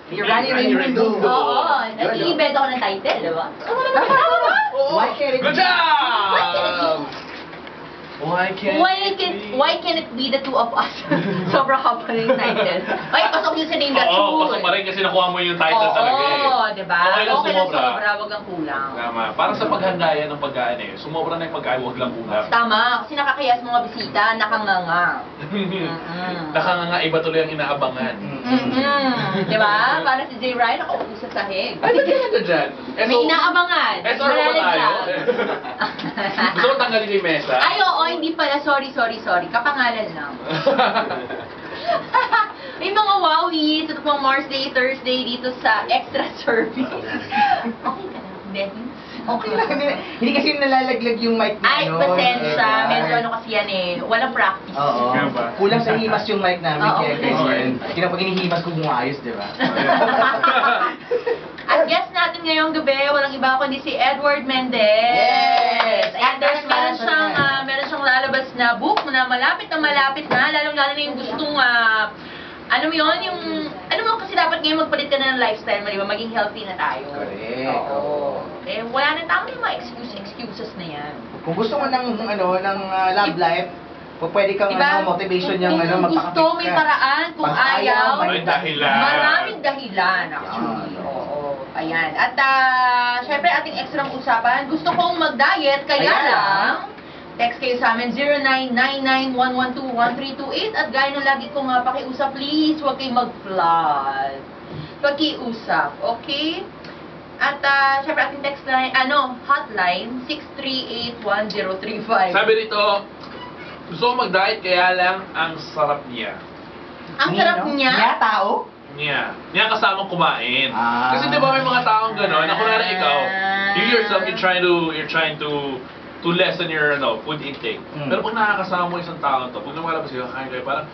Rani Raimundo. Oo, nag-i-invent ako ng title, di ba? Why can't it Good job! Why Why can it be the two of us? Sobrang haba na yung title. Ay, pasok yun sa name that Oo, tune. pasok pa rin kasi nakuha mo yung title talaga eh. Oo, diba? Okay lang sumobra. Wag ang kulang. Tama. Para sa paghanda yan ng pagkain eh. Sumobra na yung pagkain, huwag lang kulang. Tama, kasi nakakaya sa mga bisita, nakanganga. Nakanganga, iba tuloy ang inaabangan. Diba? Para si Jay Ryan, nakaupo sa sahig. Ay, ba't ka dyan? May inaabangan. Eh, sorry ba tayo? Gusto mo tanggalin yung mesa? Ay, oo, hindi pala. Sorry. Kapangalan lang. May mga wowies. Ito pong Mars Day, Thursday dito sa extra service. Okay ka lang, Devin? Okay lang. Hindi kasi nalalaglag yung mic na Ay, pasensya. Medyo ano kasi yan eh. Walang practice. Oo. Kaya ba? Kulang sa himas yung mic namin. Oo. Kaya kaya pag hinihimas ko bumayos, di ba? At guest natin ngayong gabi, walang iba kundi si Edward Mendez. Yes! And meron siyang lalabas na book na malapit na, lalong-lalo na yung gustong, ano mo yun, yung, ano mo kasi dapat ngayon magpalit ka na ng lifestyle mo, di ba? Maging healthy na tayo. Correct. Oo. Eh, wala na tao na yung mga excuses na yan. Kung gusto mo ng love life, pwede kang Diba? Motivation yung Kung gusto, may paraan. Kung Pag ayaw, may dahilan. Maraming dahilan, actually. Oo. Ayan. At, syempre, ating extra usapan. Gusto kong mag-diet, kaya Ayan. lang, text kayo sa amin, 0999-112-1328. At gaya ng lagi kong pakiusap, please, huwag kayong mag-flood. Pakiusap, okay? At, syempre, ating text line, hotline, 638-1035. Sabi rito, gusto ko mag-diet kaya lang ang sarap niya. Ang sarap niya. Niya tao? Niya kasamang kumain. Ah. Kasi di ba may mga taong gano'n, na kunwari ikaw, you yourself, you're trying to lessen your food intake. Pero pag nakakasama mo isang tao to, pag lumalabas kayo, kain kayo, parang,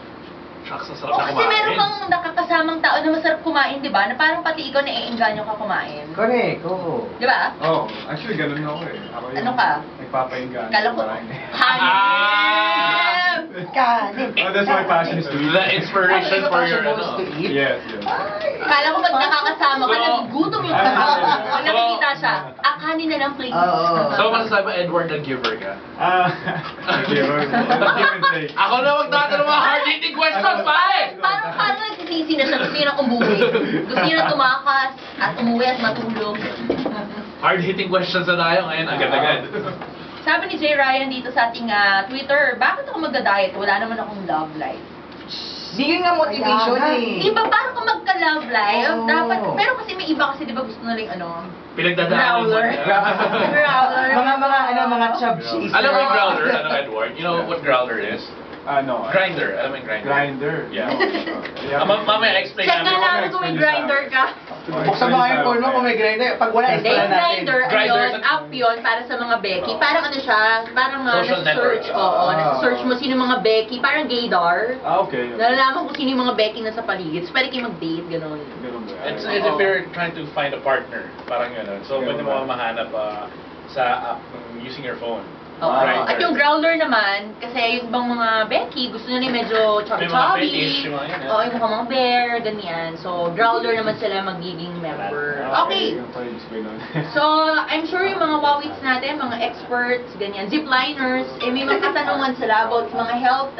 shucks, ang sarap na Kasi kumain. meron kang nakakasamang tao na masarap kumain, di ba? Na parang pati ikaw naiengganyo ka kumain. Correct, oo. Di ba? Oh, actually ganun ako eh. Ako yung Ano ka? nagpapahinga. Kala ko, hanip! Kanin. Oh, that's my passion is to eat. The inspiration for your, Yes. Kala ko pag nakakasama ka, So- nagugutom yung Ah, tao. yeah. Pag nakikita siya, kanin na lang please. Oo. So, masasabi mo, Edward, the giver ka? Give and take. Ako na magtatanong mga hard-hitting questions, pare! Parang nagsisisi na siya, gusto niya na umuwi. Gusto niya na tumakas at umuwi at matulog. Hard-hitting questions na tayo ngayon, agad-agad. Sabi ni Jay Ryan dito sa ating Twitter, bakit ako magda-diet? Wala naman akong love life. Di yun nga motivation eh. Di ba parang kung magka-love life, Oo. dapat, pero kasi may iba kasi di ba gusto na rin Pinagdadaanan mo. Growler. Growler. Mga chub cheese. Alam mo yung growler, Edward? You know what growler is? No. Grinder. Alam mo yung grinder? Grinder. Yeah. Yeah. Mamaya explain Check nga namin. namin kung may grinder ka. Buksan mo nga yung porno kung may grinder. Pag wala, Hindi, explain natin. grinder, Grinder ayun, sa- app yun para sa mga Becky. Parang ano siya, parang Social nasa-search, network. oo, nasa-search mo sino yung mga Becky, parang gaydar. Okay. Nalalaman kung sino yung mga Becky na sa paligid. So, pwede kayo mag-date, gano'n. Ganun ba? It's if you're trying to find a partner. Parang yun. So, pwede mo mahanap sa app using your phone. Oo. Grindr. At yung growler naman, kasi yung ibang mga Becky, gusto nila yung medyo May mga chubby-chubby. fetish, yung mga yun, Oo, yung mga bear, ganyan. So, growler naman sila magiging member. Okay. Yung pala yung display nun. So, I'm sure yung mga wawits natin, mga experts, ganyan, zipliners, may mga katanungan sila about mga health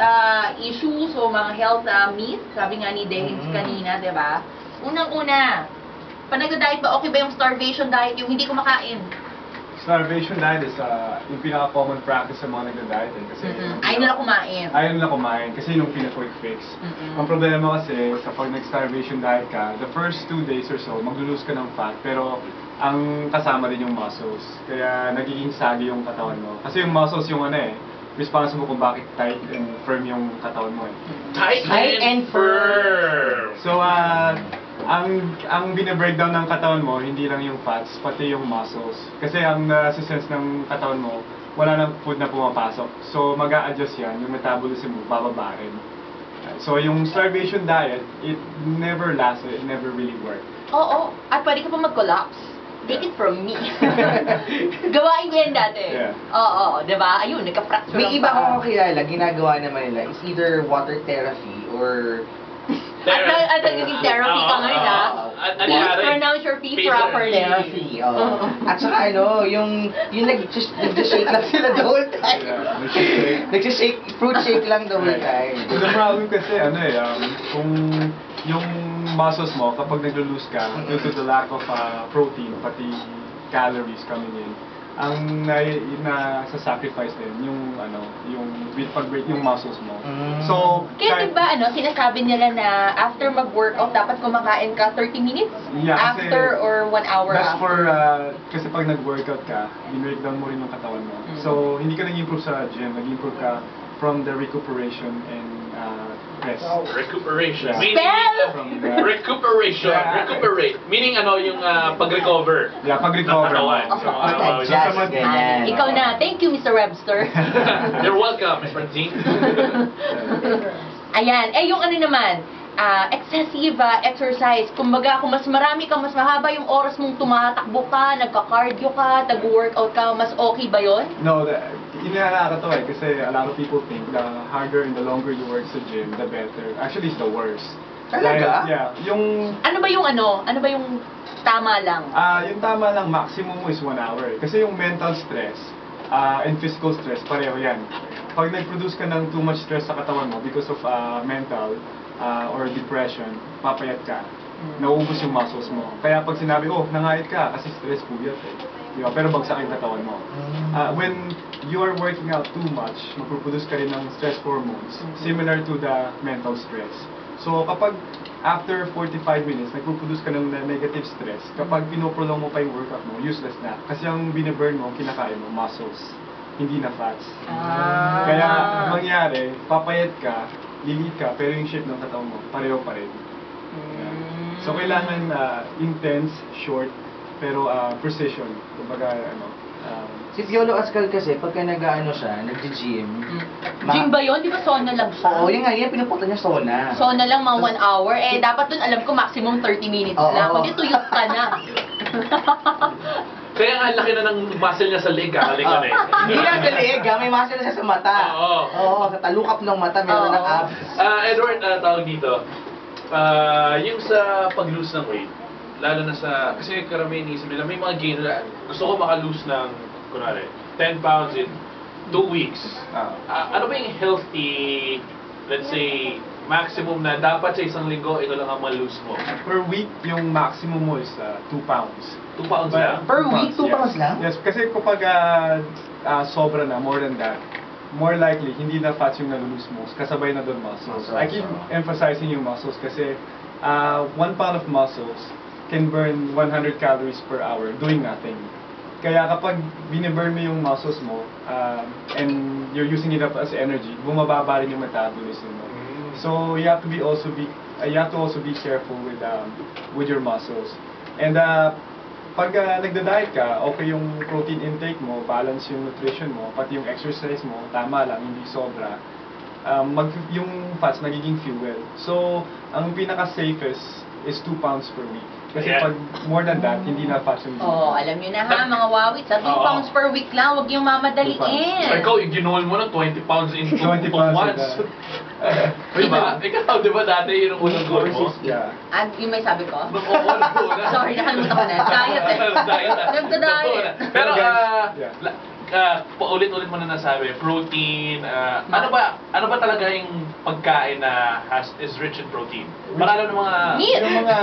issues o mga health myths. Sabi nga ni Dehins kanina, di ba? Unang-una, pag nag-diet ba, okay ba yung starvation diet, yung hindi kumakain? Starvation diet is yung pinaka-common practice sa mga nagda-diet eh. Kasi Ayaw nila kumain. Ayaw nila kumain kasi yung pinaka-quick fix. Ang problema kasi kapag nag-starvation diet ka, the first 2 days or so, mag-lose ka ng fat pero ang kasama din yung muscles. Kaya nagiging saggy yung katawan mo. Kasi yung muscles yung responsible kung bakit tight and firm yung katawan mo eh. Tight and firm. So, ang bine-breakdown ng katawan mo, hindi lang yung fats, pati yung muscles. Kasi ang nasa-sense ng katawan mo, wala nang food na pumapasok. So, mag-a-adjust yan, yung metabolism mo, bababa rin. So, yung starvation diet, it never lasted, it never really worked. Oo. At pwede ka pa mag-collapse. Take it from me. Gawain ko yan dati. Yeah. Oo, di ba? Ayun, nagka-fracture May ang iba paa. akong kilala, ginagawa naman nila is either water therapy or At nagiging therapy ka ngayon, nangyari? Pronounce your P P properly. Therapy, oh. At saka ano, yung nag-shake lang sila the whole time. Yeah, nag-shake. Nag-shake, fruit shake lang the whole time. The problem kasi, kung yung muscles mo, kapag nag-lose ka, due to the lack of protein, pati calories coming in, ang na-sacrifice din yung pag-break yung muscles mo. So, Kaya diba sinasabi nila na after mag-workout, dapat kumakain ka 30 minutes? Yeah, kasi after or 1 hour that's after? for, kasi pag nag-workout ka, breakdown mo rin yung katawan mo. So, hindi ka nag-improve sa gym, nag-improve ka from the recuperation and rest. Recuperation. Yeah. Meaning, Spell! recuperation. Yeah. Recuperate. Meaning yung pag-recover. Yeah, pag-recover. Ng katawan. Of course, So, adjust, naman- ganyan. Ikaw na. Thank you, Mr. Webster. You're welcome, Miss Francine. Ayan. Yung naman, excessive exercise. Kumbaga, kung mas marami ka, mas mahaba yung oras mong tumatakbo ka, nagka-cardio ka, nag-workout ka, mas okay ba yon? No, nakakatawa kasi a lot of people think the harder and the longer you work sa gym, the better. Actually, it's the worst. Talaga? Yeah, yung Ano ba yung tama lang? yung tama lang maximum mo is 1 hour. Kasi yung mental stress and physical stress, pareho yan. Pag nag-produce ka ng too much stress sa katawan mo because of mental or depression, papayat ka. Nauubos yung muscles mo. Kaya pag sinabi, nangayat ka kasi stress puyat eh. Diba? Pero bagsak yung katawan mo. When you are working out too much, magpuproduce ka rin ng stress hormones similar to the mental stress. So kapag after 45 minutes, nagpuproduce ka ng negative stress, kapag pinoprolong mo pa yung workout mo, useless na. Kasi ang binaburn mo, kinakain mo, muscles, hindi na fats. Kaya mangyari, papayat ka, lilit ka, pero yung shape ng katawan mo, pareho pa rin. So kailangan intense, short, pero precision. Kumbaga, Si Piolo Ascal kasi, pagka nag-gym, Gym ba yun? Di ba sauna lang siya? Oo, yun nga, pinupunta niya sauna. Sauna lang mga 1 hour. Dapat dun alam ko maximum 30 minutes Oo. lang. Kundi tuyot ka na. Kaya nga laki na ng muscle niya sa leg, kakalikan eh. Hindi lang sa leeg, may muscle na siya sa mata. Oo. Oo, sa talukap ng mata, meron ng Oo. abs. Edward, tawag dito, yung sa pag-lose ng weight, lalo na sa, kasi karamihan isip nila, may mga gain na, gusto ko maka-lose ng, kunwari, 10 pounds in 2 weeks. Ano ba yung healthy, let's say, maximum na dapat sa isang linggo, ito lang ang ma-lose mo? per week, yung maximum mo is 2 pounds. 2 pounds lang? Per week, 2 yes. pounds lang? Yes, kasi kapag sobra na, more than that, more likely, hindi na fats yung nalulose mo, kasabay na doon muscles. I keep emphasizing yung muscles kasi 1 pound of muscles can burn 100 calories per hour doing nothing. Kaya kapag biniburn mo yung muscles mo and you're using it up as energy, bumababa rin yung metabolism mo. So you have to also be careful with your muscles. And pag nagda-diet ka, okay yung protein intake mo, balance yung nutrition mo, pati yung exercise mo, tama lang, hindi sobra. Yung fats nagiging fuel. So ang pinaka-safest is 2 pounds per week. Kasi Yeah. pag more than that, hindi na fats yung Alam nyo na ha, mga wawit. Sa 2 Oo. pounds per week lang, huwag yung So, mamadaliin. ikaw, ginuhol mo na 20 pounds in 20 2 pounds months. Diba? Ikaw, di ba dati yun ang unang goal mo? Yeah. Yung may sabi ko? Nag-una. Sorry, nakalimutan ko na. Diet eh. Diet. Nagda-diet. Pero, Yeah. paulit-ulit mo na nasabi, protein, ano ba talaga yung pagkain na is rich in protein? Para alam ng mga... Meat. Yung mga